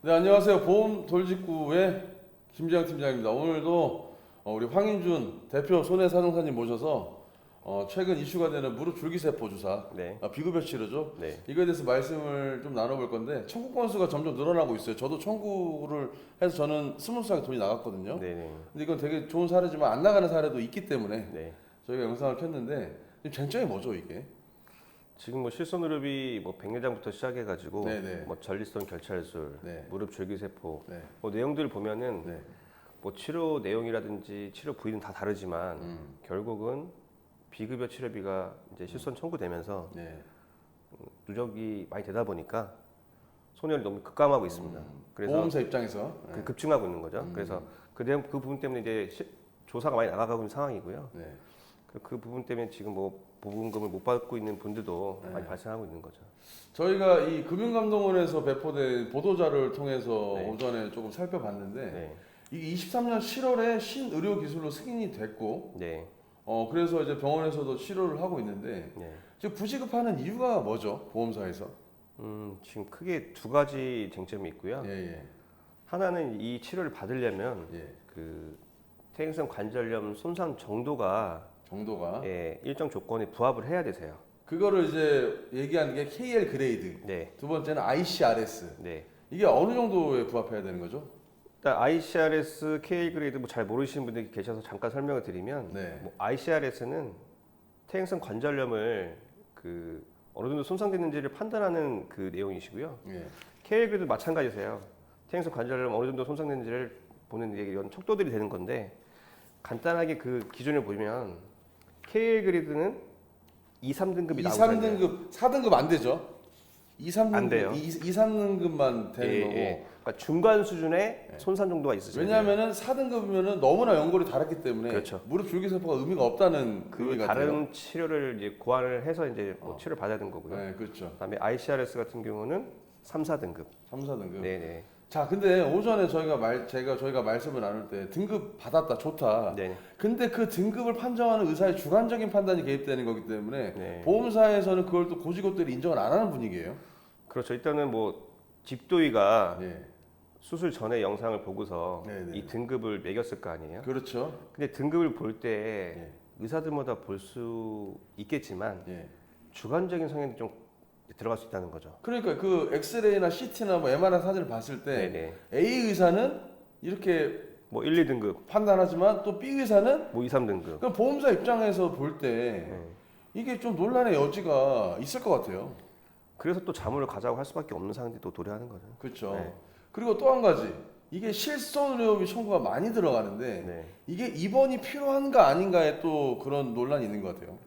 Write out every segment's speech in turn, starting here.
네, 안녕하세요. 보험 돌직구의 김재영 팀장입니다. 오늘도 우리 황인준 대표 손해사정사님 모셔서 최근 이슈가 되는 무릎 줄기세포 주사, 네. 비급여 치료죠. 네. 이거에 대해서 말씀을 좀 나눠볼 건데 청구 건수가 점점 늘어나고 있어요. 저도 청구를 해서 저는 스무스하게 돈이 나갔거든요. 네네. 근데 이건 되게 좋은 사례지만 안 나가는 사례도 있기 때문에 네. 저희가 영상을 켰는데 지금 쟁점이 뭐죠 이게? 지금 뭐 실손무릎이 뭐 백내장부터 시작해가지고 네네. 뭐 전립선 결찰술, 네. 무릎 줄기세포 네. 뭐 내용들 보면은 네. 뭐 치료 내용이라든지 치료 부위는 다 다르지만 결국은 비급여 치료비가 이제 실손 청구되면서 네. 누적이 많이 되다 보니까 손해를 너무 급감하고 있습니다. 그래서 보험사 입장에서 급증하고 있는 거죠. 그래서 그 부분 때문에 이제 조사가 많이 나가고 있는 상황이고요. 네. 그 부분 때문에 지금 뭐 보험금을 못 받고 있는 분들도 많이 발생하고 있는 거죠. 저희가 이 금융감독원에서 배포된 보도자료를 통해서 네. 오전에 조금 살펴봤는데 네. 이게 23년 7월에 신의료기술로 승인이 됐고 네. 그래서 이제 병원에서도 치료를 하고 있는데 네. 지금 부지급하는 이유가 뭐죠? 보험사에서? 지금 크게 두 가지 쟁점이 있고요. 예, 하나는 이 치료를 받으려면 예. 그 퇴행성 관절염 손상 정도가 정도가 일정 조건에 부합을 해야 되세요. 그거를 이제 얘기하는 게 KL 그레이드. 네. 두 번째는 ICRS. 네. 이게 어느 정도에 부합해야 되는 거죠? 일단 ICRS, KL 그레이드 뭐 잘 모르시는 분들이 계셔서 잠깐 설명을 드리면 네. 뭐 ICRS는 퇴행성 관절염을 어느 정도 손상됐는지를 판단하는 그 내용이시고요. 예. KL 그레이도 마찬가지세요. 퇴행성 관절염 어느 정도 손상됐는지를 보는 게 이런 척도들이 되는 건데 간단하게 그 기준을 보면 KL 그레이드는 2, 3등급이 2, 나오잖아요. 3등급, 4등급 안 되죠? 2, 3등급, 안 돼요. 2, 3등급만 되는 거고. 그러니까 중간 수준의 손상 정도가 있으세요. 왜냐하면은 4등급이면은 너무나 연골이 다르기 때문에 그렇죠. 무릎 줄기세포가 의미가 없다는 그 의미 다른 같아요. 치료를 이제 고안을 해서 이제 뭐 치료를 받아야 되는 거고요. 네, 그렇죠. 그다음에 ICRS 같은 경우는 3, 4등급. 3, 4등급. 네네. 자, 근데 오전에 저희가 말씀을 나눌 때 등급 받았다, 좋다. 네. 근데 그 등급을 판정하는 의사의 주관적인 판단이 개입되는 거기 때문에 네. 보험사에서는 그걸 또 고지고대로 인정을 안 하는 분위기예요. 그렇죠. 일단은 뭐 집도의가 예. 수술 전에 영상을 보고서 네네. 이 등급을 매겼을 거 아니에요. 그렇죠. 근데 등급을 볼 때 예. 의사들마다 볼 수 있겠지만 예. 주관적인 성향이 좀 들어갈 수 있다는 거죠. 그러니까 그 엑스레이나 CT나 뭐 MRI 사진을 봤을 때 네네. A 의사는 이렇게 뭐 1, 2등급, 판단하지만 또 B 의사는 뭐 2, 3등급. 그럼 보험사 입장에서 볼 때 이게 좀 논란의 여지가 있을 것 같아요. 그래서 또 자문을 가자고 할 수밖에 없는 상황들이 또 도래하는 거죠. 그렇죠. 네. 그리고 또 한 가지 이게 실손의료비 청구가 많이 들어가는데 네. 이게 입원이 필요한가 아닌가에 또 그런 논란이 있는 것 같아요.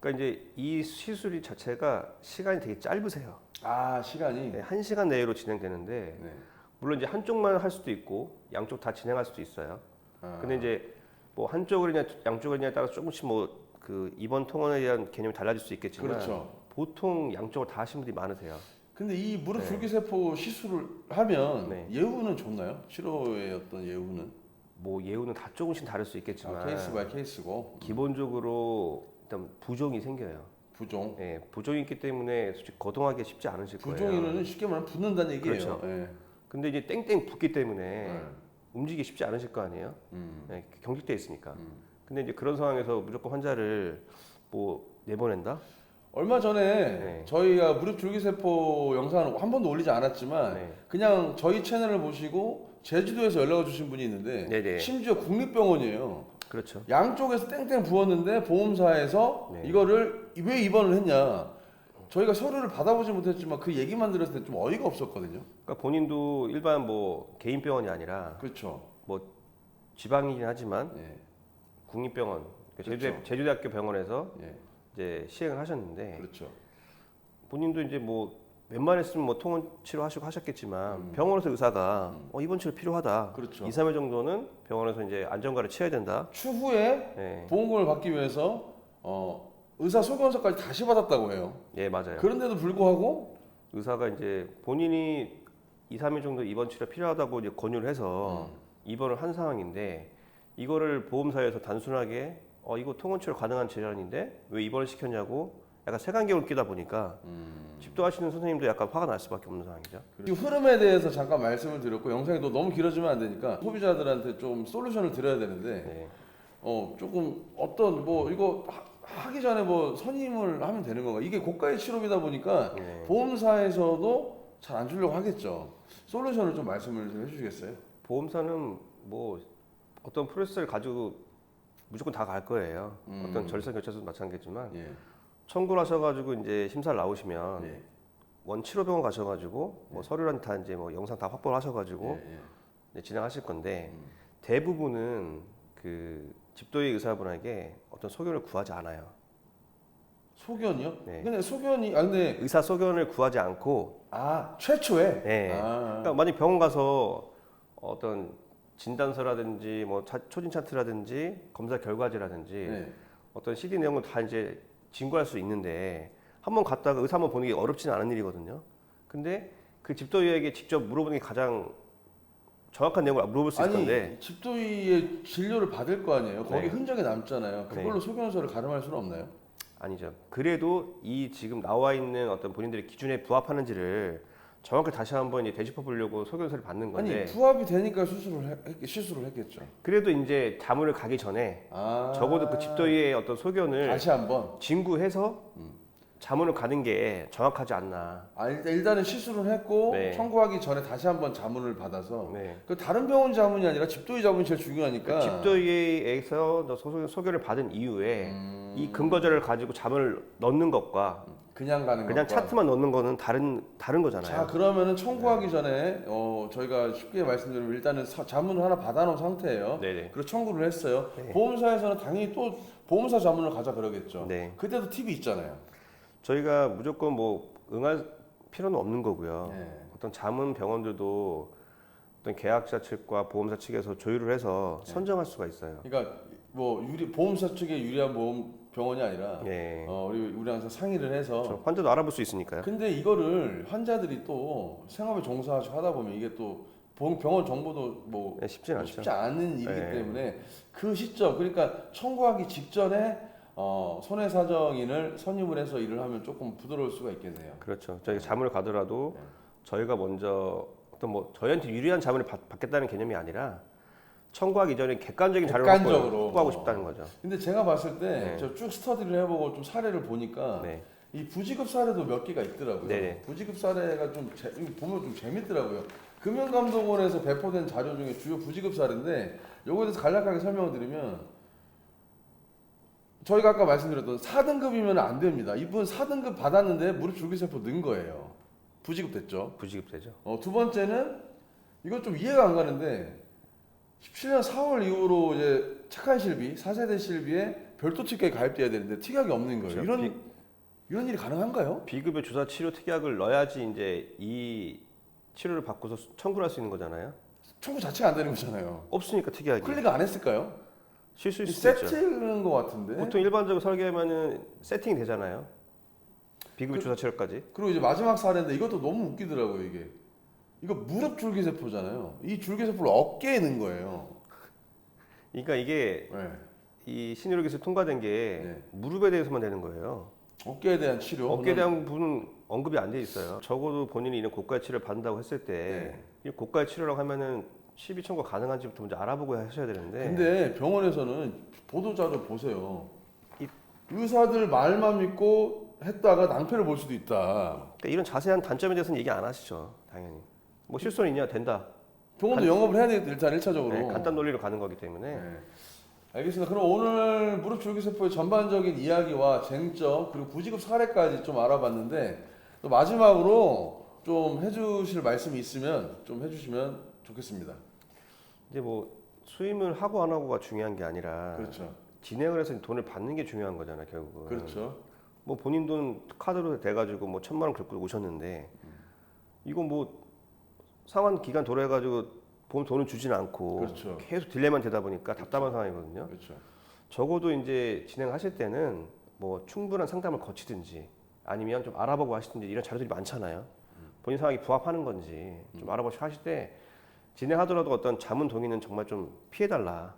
그러니까 이제 이 시술이 자체가 시간이 되게 짧으세요. 아 시간이. 네, 1시간 내로 진행되는데 네. 물론 이제 한쪽만 할 수도 있고 양쪽 다 진행할 수도 있어요. 아. 근데 이제 뭐 한쪽이냐 양쪽이냐에 따라서 조금씩 뭐 그 입원 통원에 대한 개념이 달라질 수 있겠지만 그렇죠. 보통 양쪽을 다 하신 분들이 많으세요. 근데 이 무릎 네. 줄기세포 시술을 하면 네. 예후는 좋나요? 치료의 어떤 예후는? 뭐 예우는 다 조금씩 다를 수 있겠지만 케이스 바이 케이스고 기본적으로 일단 부종이 생겨요. 부종. 예, 부종이 있기 때문에 솔직히 거동하기 쉽지 않으실 거예요. 부종이는 쉽게 말하면 붓는다는 얘기예요. 그렇죠. 예. 근데 이제 땡땡 붓기 때문에 네. 움직이기 쉽지 않으실 거 아니에요. 음. 예, 경직돼 있으니까. 근데 이제 그런 상황에서 무조건 환자를 뭐 내보낸다? 얼마 전에 네. 저희가 무릎 줄기세포 영상을 한 번도 올리지 않았지만 네. 그냥 저희 채널을 보시고 제주도에서 연락을 주신 분이 있는데 네네. 심지어 국립병원이에요. 그렇죠. 양쪽에서 땡땡 부었는데 보험사에서 네. 이거를 왜 입원을 했냐. 저희가 서류를 받아보지 못했지만 그 얘기만 들었을 때 좀 어이가 없었거든요. 그러니까 본인도 일반 뭐 개인 병원이 아니라 그렇죠. 뭐 지방이긴 하지만 예. 국립병원, 그렇죠. 제주대학교 병원에서 예. 이제 시행을 하셨는데 그렇죠. 본인도 이제 뭐 웬만했으면 뭐 통원 치료하시고 하셨겠지만 병원에서 의사가 입원 치료 필요하다. 그렇죠. 2, 3일 정도는 병원에서 이제 안전가를 취해야 된다. 추후에 예, 보험금을 받기 위해서 의사 소견서까지 다시 받았다고 해요. 예 맞아요. 그런데도 불구하고 의사가 이제 본인이 2, 3일 정도 입원 치료 필요하다고 이제 권유를 해서 입원을 한 상황인데 이거를 보험사에서 단순하게 이거 통원 치료 가능한 질환인데 왜 입원을 시켰냐고 약간 색안경을 끼다 보니까 집도하시는 선생님도 약간 화가 날 수밖에 없는 상황이죠. 이 흐름에 대해서 잠깐 말씀을 드렸고 영상이 또 너무 길어지면 안 되니까 소비자들한테 좀 솔루션을 드려야 되는데 네. 조금 어떤 뭐 이거 하기 전에 뭐 선임을 하면 되는 건가? 이게 고가의 치료비다 보니까 네. 보험사에서도 잘 안 주려고 하겠죠. 솔루션을 좀 말씀을 좀 해주시겠어요? 보험사는 뭐 어떤 프로세스를 가지고 무조건 다 갈 거예요. 어떤 절차 결제도 마찬가지지만 예. 청구를 하셔가지고 이제 심사를 나오시면 예. 원치료병원 가셔가지고 뭐 서류랑 다 이제 뭐 영상 다 확보를 하셔가지고 예. 이제 진행하실 건데 대부분은 그 집도의 의사분에게 어떤 소견을 구하지 않아요. 소견이요? 네. 근데 소견이 근데 의사 소견을 구하지 않고 최초에 네. 그러니까 만약 병원 가서 어떤 진단서라든지 뭐 초진 차트라든지 검사 결과지라든지 네. 어떤 CD 내용을 다 이제 진구할 수 있는데 한번 갔다가 의사 한번 보는 게 어렵지는 않은 일이거든요. 근데 그 집도의에게 직접 물어보는 게 가장 정확한 내용을 물어볼 수 있을 건데 집도의의 진료를 받을 거 아니에요. 거기 네. 흔적이 남잖아요. 그걸로 소견서를 가름할 수는 없나요? 아니죠. 그래도 이 지금 나와 있는 어떤 본인들의 기준에 부합하는지를 정확히 다시 한번 이제 되짚어 보려고 소견서를 받는 건데 아니 부합이 되니까 실수를 했겠죠. 그래도 이제 자문을 가기 전에 적어도 그 집도의의 어떤 소견을 다시 한번 진구해서 자문을 가는 게 정확하지 않나. 일단은 실수를 했고 네. 청구하기 전에 다시 한번 자문을 받아서 네. 그 다른 병원 자문이 아니라 집도의 자문이 제일 중요하니까 집도의에서 소견을 받은 이후에 이 근거자를 가지고 자문을 넣는 것과 그냥 가는 그냥 것과. 차트만 넣는 거는 다른 거잖아요. 자 그러면은 청구하기 전에 저희가 쉽게 말씀드리면 일단은 자문을 하나 받아놓은 상태예요. 네네. 그리고 청구를 했어요. 네. 보험사에서는 당연히 또 보험사 자문을 가자 그러겠죠. 네. 그때도 팁이 있잖아요. 저희가 무조건 뭐 응할 필요는 없는 거고요. 네. 어떤 자문 병원들도 어떤 계약자 측과 보험사 측에서 조율을 해서 선정할 수가 있어요. 그러니까 뭐 보험사 측에 유리한 병원이 아니라 네. 우리 항상 상의를 해서 환자도 알아볼 수 있으니까요. 근데 이거를 환자들이 또 생업에 종사하다 보면 이게 또 병원 정보도 뭐 네, 쉽진 않죠. 쉽지 않은 일이기 네. 때문에 그 시점 그러니까 청구하기 직전에 손해사정인을 선임을 해서 일을 하면 조금 부드러울 수가 있겠네요. 그렇죠. 저희가 자문을 가더라도 네. 저희가 먼저 어떤 뭐 저희한테 유리한 자문을 받겠다는 개념이 아니라 청구하기 전에 객관적인 자료를 객관적으로 확보하고 싶다는 거죠. 근데 제가 봤을 때 네. 저 쭉 스터디를 해보고 좀 사례를 보니까 네. 이 부지급 사례도 몇 개가 있더라고요. 네네. 부지급 사례가 좀 보면 좀 재밌더라고요. 금융감독원에서 배포된 자료 중에 주요 부지급 사례인데 요거에 대해서 간략하게 설명을 드리면 저희가 아까 말씀드렸던 4등급이면 안 됩니다. 이분 4등급 받았는데 무릎 줄기세포 는 거예요. 부지급 됐죠. 부지급되죠. 두 번째는 이건 좀 이해가 안 가는데 17년 4월 이후로 이제 착한 실비, 4세대 실비에 별도 특약이 가입돼야 되는데 특약이 없는 거예요. 그렇죠. 이런 일이 가능한가요? 비급여 조사 치료 특약을 넣어야지 이제 이 치료를 받고서 청구를 할 수 있는 거잖아요. 청구 자체가 안 되는 거잖아요. 없으니까 특약이. 클릭 안 했을까요? 실수일 수도 있죠. 세팅인 것 같은데. 보통 일반적으로 설계하면은 세팅이 되잖아요. 비급여 조사 치료까지. 그리고 이제 마지막 사례인데 이것도 너무 웃기더라고요 이게. 이거 무릎 줄기세포잖아요. 이 줄기세포를 어깨에 넣은 거예요. 그러니까 이게 네. 이 신의료 기술 통과된 게 네. 무릎에 대해서만 되는 거예요. 어깨에 대한 치료. 어깨에 대한 부분은 언급이 안 돼 있어요. 적어도 본인이 이런 고가의 치료를 받는다고 했을 때 네. 이 고가의 치료라고 하면은 시비 청구 가능한지부터 먼저 알아보고 하셔야 되는데. 근데 병원에서는 보도자료 보세요. 의사들 말만 믿고 했다가 낭패를 볼 수도 있다. 그러니까 이런 자세한 단점에 대해서는 얘기 안 하시죠, 당연히. 뭐 실손 있냐 된다. 병원도 영업을 해야 되겠다 일단 1차적으로. 네, 간단 논리로 가는 거기 때문에. 네. 알겠습니다. 그럼 오늘 무릎 줄기세포의 전반적인 이야기와 쟁점 그리고 부지급 사례까지 좀 알아봤는데 또 마지막으로 좀 해주실 말씀이 있으면 좀 해주시면 좋겠습니다. 이제 뭐 수임을 하고 안 하고가 중요한 게 아니라 그렇죠. 진행을 해서 돈을 받는 게 중요한 거잖아요, 결국은. 그렇죠. 뭐 본인 돈 카드로 돼가지고 뭐 1,000만 원 긁고 오셨는데 이거 뭐 상환 기간 도래해가지고 보험 돈을 주지는 않고 그렇죠. 계속 딜레이만 되다 보니까 답답한 상황이거든요. 그렇죠. 적어도 이제 진행하실 때는 뭐 충분한 상담을 거치든지 아니면 좀 알아보고 하시든지 이런 자료들이 많잖아요. 본인 상황이 부합하는 건지 좀 알아보시고 하실 때 진행하더라도 어떤 자문 동의는 정말 좀 피해달라.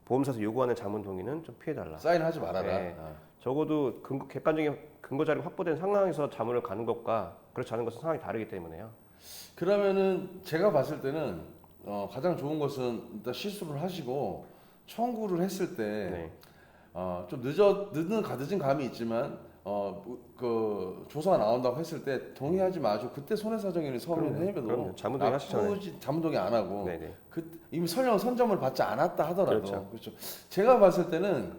보험사에서 요구하는 자문 동의는 좀 피해달라. 사인하지 말아라. 네. 아. 적어도 객관적인 근거 자료가 확보된 상황에서 자문을 가는 것과 그렇지 않은 것은 상황이 다르기 때문에요. 그러면은 제가 봤을 때는 가장 좋은 것은 일단 실수를 하시고 청구를 했을 때 네. 좀 늦은 감이 있지만 그 조사가 나온다고 했을 때 동의하지 마시고 그때 손해사정인이 서면을 해도 그럼요. 자문 동의 하시잖아요. 자문 동의 안 하고 네네. 이미 설령 선점을 받지 않았다 하더라도 그렇죠. 제가 봤을 때는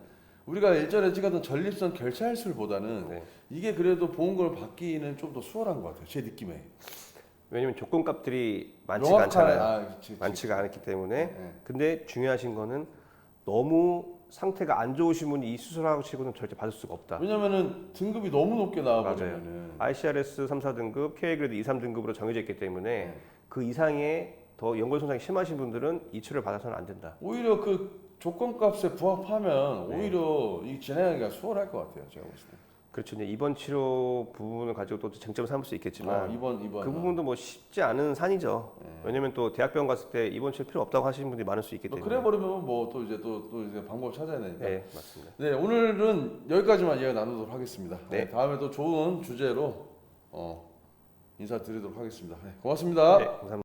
우리가 예전에 찍었던 전립선 결찰술보다는 네. 이게 그래도 보험금을 받기는 좀 더 수월한 것 같아요. 제 느낌에. 왜냐면 조건값들이 많지가 명확한- 않잖아요. 그치. 많지가 않기 때문에. 네. 근데 중요하신 거는 너무 상태가 안 좋으신 분이 이 수술하고 치고는 절대 받을 수가 없다. 왜냐면은 등급이 너무 높게 나와버리면은 ICRS 3, 4등급, K그레이드 2, 3등급으로 정해져 있기 때문에 네. 그 이상의 더 연골 손상이 심하신 분들은 이 치료를 받아서는 안 된다. 오히려 그 조건값에 부합하면 네. 오히려 이 진행하기가 수월할 것 같아요. 제가 봤을 때. 그렇죠. 이제 입원 치료 부분을 가지고 또 쟁점을 삼을 수 있겠지만 이번 그 부분도 뭐 쉽지 않은 산이죠. 네. 왜냐면 또 대학병원 갔을 때 입원 치료 필요 없다고 하시는 분들이 많을 수 있기 때문에. 그래 버리면 뭐 또 이제 방법을 찾아야 되니까. 네, 맞습니다. 네, 오늘은 여기까지만 이야기 나누도록 하겠습니다. 네. 다음에 또 좋은 주제로 인사드리도록 하겠습니다. 네, 고맙습니다. 네, 감사합니다.